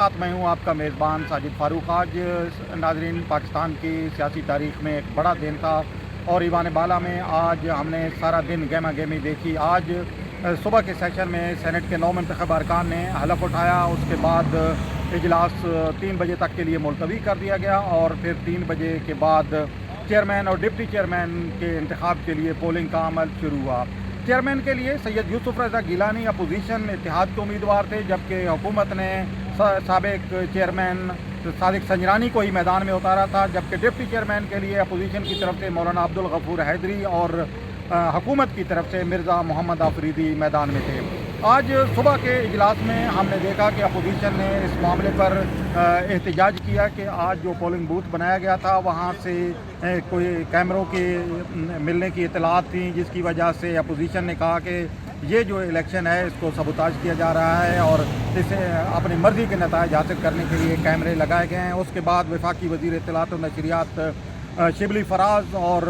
ساتھ میں ہوں آپ کا میزبان ساجد فاروق۔ آج ناظرین پاکستان کی سیاسی تاریخ میں ایک بڑا دن تھا اور ایوان بالا میں آج ہم نے سارا دن گہما گہمی دیکھی۔ آج صبح کے سیشن میں سینٹ کے 9 منتخب ارکان نے حلف اٹھایا، اس کے بعد اجلاس 3 بجے تک کے لیے ملتوی کر دیا گیا اور پھر 3 بجے کے بعد چیئرمین اور ڈپٹی چیئرمین کے انتخاب کے لیے پولنگ کا عمل شروع ہوا۔ چیئرمین کے لیے سید یوسف رضا گیلانی اپوزیشن اتحاد کے امیدوار تھے، جبکہ حکومت نے سابق چیئرمین صادق سنجرانی کو ہی میدان میں اتارا تھا، جبکہ ڈپٹی چیئرمین کے لیے اپوزیشن کی طرف سے مولانا عبدالغفور حیدری اور حکومت کی طرف سے مرزا محمد آفریدی میدان میں تھے۔ آج صبح کے اجلاس میں ہم نے دیکھا کہ اپوزیشن نے اس معاملے پر احتجاج کیا کہ آج جو پولنگ بوتھ بنایا گیا تھا وہاں سے کوئی کیمروں کے ملنے کی اطلاعات تھیں، جس کی وجہ سے اپوزیشن نے کہا کہ یہ جو الیکشن ہے اس کو سبوتاج کیا جا رہا ہے اور اسے اپنی مرضی کے نتائج حاصل کرنے کے لیے کیمرے لگائے گئے ہیں۔ اس کے بعد وفاقی وزیر اطلاعات و نشریات شبلی فراز اور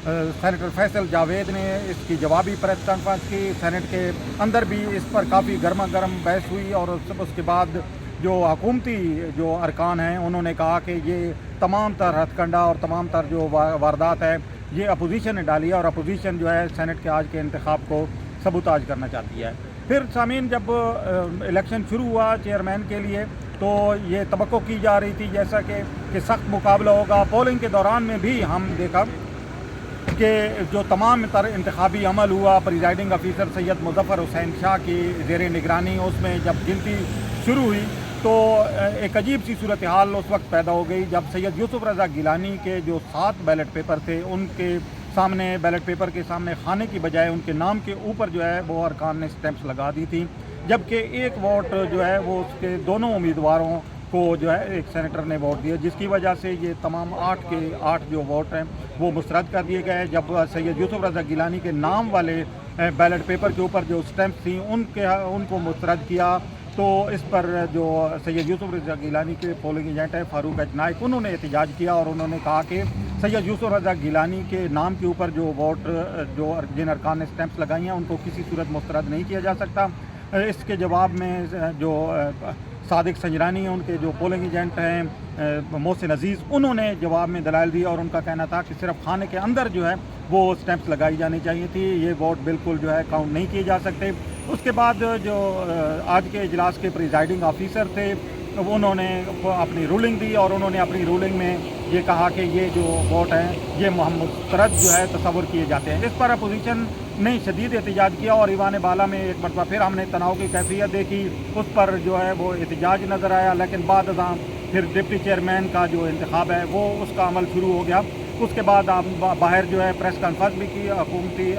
سینیٹر فیصل جاوید نے اس کی جوابی پریس کانفرنس کی۔ سینٹ کے اندر بھی اس پر کافی گرما گرم بحث ہوئی اور اس کے بعد جو حکومتی جو ارکان ہیں انہوں نے کہا کہ یہ تمام تر ہتھ کنڈا اور تمام تر جو واردات ہے یہ اپوزیشن نے ڈالی ہے اور اپوزیشن جو ہے سینٹ کے آج کے انتخاب کو سبوتاج کرنا چاہتی ہے۔ پھر سامعین جب الیکشن شروع ہوا چیئرمین کے لیے تو یہ توقع کی جا رہی تھی جیسا کہ سخت مقابلہ ہوگا۔ پولنگ کے دوران میں بھی ہم دیکھا کہ جو تمام تر انتخابی عمل ہوا، پریزائڈنگ افیسر سید مظفر حسین شاہ کی زیر نگرانی اس میں جب گنتی شروع ہوئی تو ایک عجیب سی صورتحال اس وقت پیدا ہو گئی جب سید یوسف رضا گیلانی کے جو 7 بیلٹ پیپر تھے ان کے سامنے بیلٹ پیپر کے سامنے خانے کی بجائے ان کے نام کے اوپر جو ہے وہ ارکان نے سٹیمپس لگا دی تھی، جبکہ ایک ووٹ جو ہے وہ اس کے دونوں امیدواروں کو جو ہے ایک سینیٹر نے ووٹ دیا، جس کی وجہ سے یہ تمام 8 کے 8 جو ووٹ ہیں وہ مسترد کر دیے گئے۔ جب سید یوسف رضا گیلانی کے نام والے بیلٹ پیپر کے اوپر جو سٹیمپس تھیں ان کو مسترد کیا تو اس پر جو سید یوسف رضا گیلانی کے پولنگ ایجنٹ ہے فاروق ایچ نائک انہوں نے احتجاج کیا اور انہوں نے کہا کہ سید یوسف رضا گیلانی کے نام کے اوپر جو ووٹ جو جن ارکان نے سٹیمپس لگائی ہیں ان کو کسی صورت مسترد نہیں کیا جا سکتا۔ اس کے جواب میں جو صادق سنجرانی ان کے جو پولنگ ایجنٹ ہیں محسن عزیز انہوں نے جواب میں دلائل دی اور ان کا کہنا تھا کہ صرف خانے کے اندر جو ہے وہ سٹیمپس لگائی جانی چاہیے تھی، یہ ووٹ بالکل جو ہے کاؤنٹ نہیں کیے جا سکتے۔ اس کے بعد جو آج کے اجلاس کے پریزائڈنگ آفیسر تھے انہوں نے اپنی رولنگ دی اور انہوں نے اپنی رولنگ میں یہ کہا کہ یہ جو ووٹ ہیں یہ مسترد جو ہے تصور کیے جاتے ہیں۔ اس پر اپوزیشن نے شدید احتجاج کیا اور ایوان بالا میں ایک مرتبہ پھر ہم نے تناؤ کی کیفیت دیکھی، اس پر جو ہے وہ احتجاج نظر آیا، لیکن بعد ازاں پھر ڈپٹی چیئرمین کا جو انتخاب ہے وہ اس کا عمل شروع ہو گیا۔ اس کے بعد باہر جو ہے پریس کانفرنس بھی کی حکومتی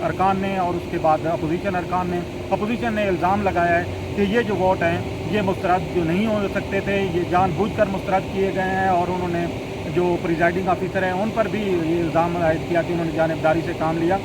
ارکان نے اور اس کے بعد اپوزیشن نے الزام لگایا ہے کہ یہ جو ووٹ ہیں یہ مسترد جو نہیں ہو سکتے تھے، یہ جان بوجھ کر مسترد کیے گئے ہیں اور انہوں نے جو پریزائڈنگ آفیسر ہیں ان پر بھی یہ الزام عائد کیا کہ انہوں نے جانبداری سے کام لیا۔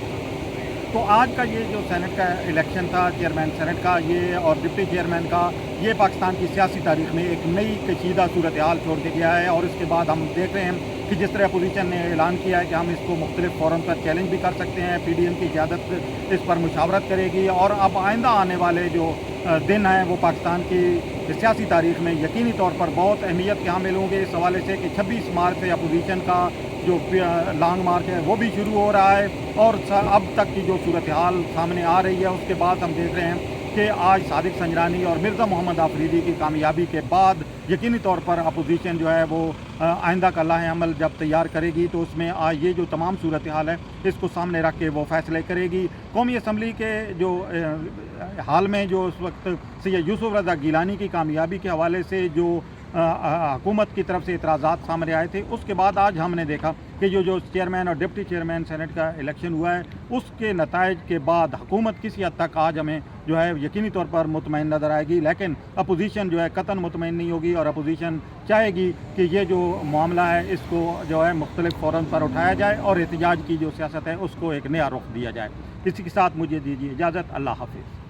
تو آج کا یہ جو سینٹ کا الیکشن تھا چیئرمین سینٹ کا یہ اور ڈپٹی چیئرمین کا یہ پاکستان کی سیاسی تاریخ میں ایک نئی کشیدہ صورتحال چھوڑ کے گیا ہے اور اس کے بعد ہم دیکھ رہے ہیں کہ جس طرح اپوزیشن نے اعلان کیا ہے کہ ہم اس کو مختلف فورم پر چیلنج بھی کر سکتے ہیں، پی ڈی ایم کی قیادت اس پر مشاورت کرے گی اور اب آئندہ آنے والے جو دن ہیں وہ پاکستان کی سیاسی تاریخ میں یقینی طور پر بہت اہمیت کے حامل ہوں گے، اس حوالے سے کہ 26 مارچ سے اپوزیشن کا جو لانگ مارچ ہے وہ بھی شروع ہو رہا ہے اور اب تک کی جو صورتحال سامنے آ رہی ہے اس کے بعد ہم دیکھ رہے ہیں کہ آج صادق سنجرانی اور مرزا محمد آفریدی کی کامیابی کے بعد یقینی طور پر اپوزیشن جو ہے وہ آئندہ کا لاہ عمل جب تیار کرے گی تو اس میں آج یہ جو تمام صورتحال ہے اس کو سامنے رکھ کے وہ فیصلے کرے گی۔ قومی اسمبلی کے جو حال میں جو اس وقت سید یوسف رضا گیلانی کی کامیابی کے حوالے سے جو حکومت کی طرف سے اعتراضات سامنے آئے تھے اس کے بعد آج ہم نے دیکھا کہ جو چیئرمین اور ڈپٹی چیئرمین سینٹ کا الیکشن ہوا ہے اس کے نتائج کے بعد حکومت کسی حد تک آج ہمیں جو ہے یقینی طور پر مطمئن نظر آئے گی، لیکن اپوزیشن جو ہے قطعاً مطمئن نہیں ہوگی اور اپوزیشن چاہے گی کہ یہ جو معاملہ ہے اس کو جو ہے مختلف فورم پر اٹھایا جائے اور احتجاج کی جو سیاست ہے اس کو ایک نیا رخ دیا جائے۔ اسی کے ساتھ مجھے دیجیے اجازت، اللہ حافظ۔